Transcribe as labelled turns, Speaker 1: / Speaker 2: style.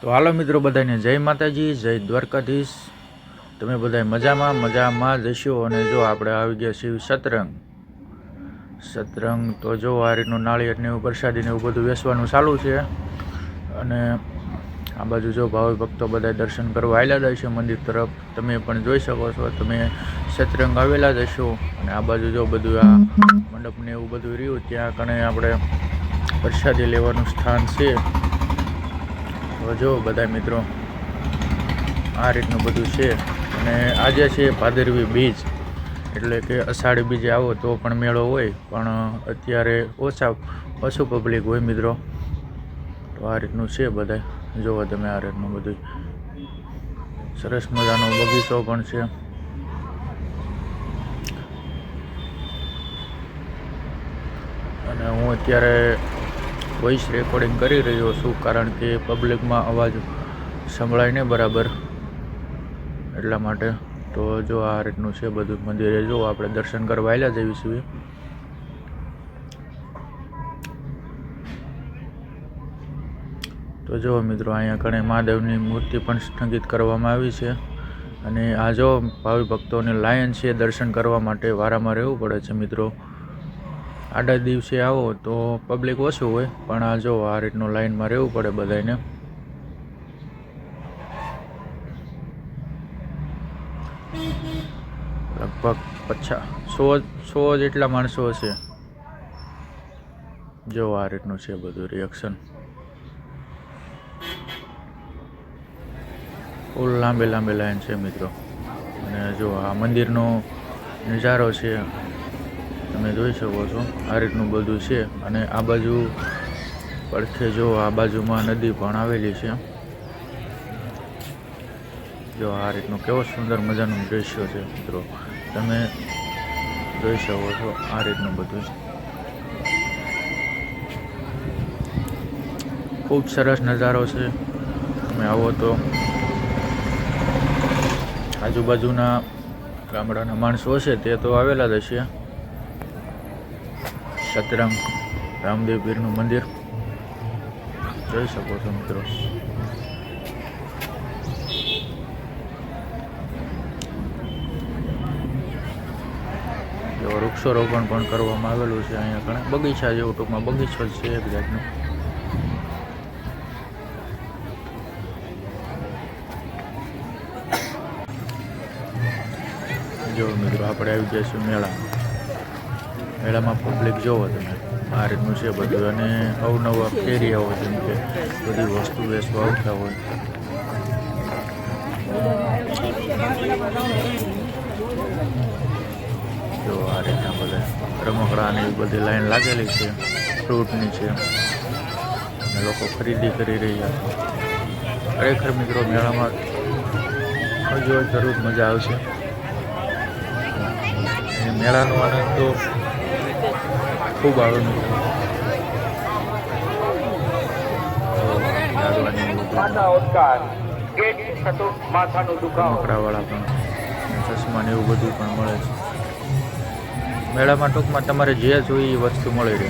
Speaker 1: તો હાલો મિત્રો બધાને જય માતાજી, જય દ્વારકાધીશ। તમે બધા મજામાં જશો। અને જો આપણે આવી ગયા છીએ સતરંગ તો જો આ રીતનું નાળિયેર ને એવું પ્રસાદી ને એવું બધું વેચવાનું ચાલુ છે। અને આ બાજુ જો ભાવિ ભક્તો બધા દર્શન કરવા આવેલા જાય છે મંદિર તરફ। તમે પણ જોઈ શકો છો, તમે સતરંગ આવેલા જ હશો। અને આ બાજુ જો બધું આ મંડપ ને એવું બધું રહ્યું, ત્યાં કણે આપણે પ્રસાદી લેવાનું સ્થાન છે। તો જો બધા મિત્રો આ રીતનું બધું છે। અને આજે છે ભાદરવી બીજ, એટલે કે અષાઢી બીજે આવો તો પણ મેળો હોય, પણ અત્યારે ઓછું પબ્લિક હોય મિત્રો। તો આ રીતનું છે બધા, જોવો તમે આ રીતનું બધું સરસ મજાનો બગીચો પણ છે। અને હું અત્યારે વોઇસ રેકોર્ડિંગ કરી રહ્યો છું, કારણ કે પબ્લિકમાં અવાજ સંભળાય નહીં બરાબર, એટલા માટે। તો જો આ રીતનું છે બધું મંદિરે, જો આપણે દર્શન કરવા આવેલા જઈએ છીએ। તો જો મિત્રો અહીંયા કણે મહાદેવની મૂર્તિ પણ સ્થગિત કરવામાં આવી છે। અને આ જો ભાવિ ભક્તોની લાઈન છે દર્શન કરવા માટે, વારામાં રહેવું પડે છે મિત્રો। આડા દિવસે આવો તો પબ્લિક ઓછું હોય, પણ આ જો આ રીતનું લાઈનમાં રહેવું પડે બધાને। લગભગ 100 જેટલા માણસો હશે। જો આ રીતનું છે બધું રિએક્શન, ફૂલ લાંબે લાઈન છે મિત્રો। અને જો આ મંદિરનો નજારો છે, તમે જોઈ શકો છો આ રીતનું બધું છે। અને આ બાજુ પડખે જો આ બાજુમાં નદી પણ આવેલી છે। જો આ રીતનું કેવો સુંદર મજાનું દ્રશ્ય છે મિત્રો, તમે જોઈ શકો છો આ રીતનું બધું ખૂબ સરસ નજારો છે। તમે આવો તો આજુબાજુના ગામડાના માણસો હશે તે તો આવેલા જ હશે। સતરંગ રામદેવ પીરનું મંદિર જોઈ શકો છો મિત્રો। વૃક્ષારોપણ પણ કરવામાં આવેલું છે અહીંયા ઘણા બગીચા જેવું, ટૂંકમાં બગીચો જ છે એક જાતનો। જો મિત્રો આપણે આવી ગયા છીએ મેળામાં પબ્લિક જોવો તમે આ રીતનું છે બધું। અને અવનવા ફેરિયાઓ જેમ કે બધી વસ્તુ વેચવા આવતા હોય। જો આ રીતના બધા રમકડાની બધી લાઈન લાગેલી છે, ફ્રૂટની છે, અને લોકો ખરીદી કરી રહ્યા છે। ખરેખર મિત્રો મેળામાં આવજો, જરૂર મજા આવશે। મેળાનો આનંદ તો ખૂબ આવે મિત્રો। રમકડાવાળા પણ, ચશ્મા ને એવું બધું પણ મળે છે મેળામાં। ટૂંકમાં તમારે જે જોઈએ એ વસ્તુ મળી રહે।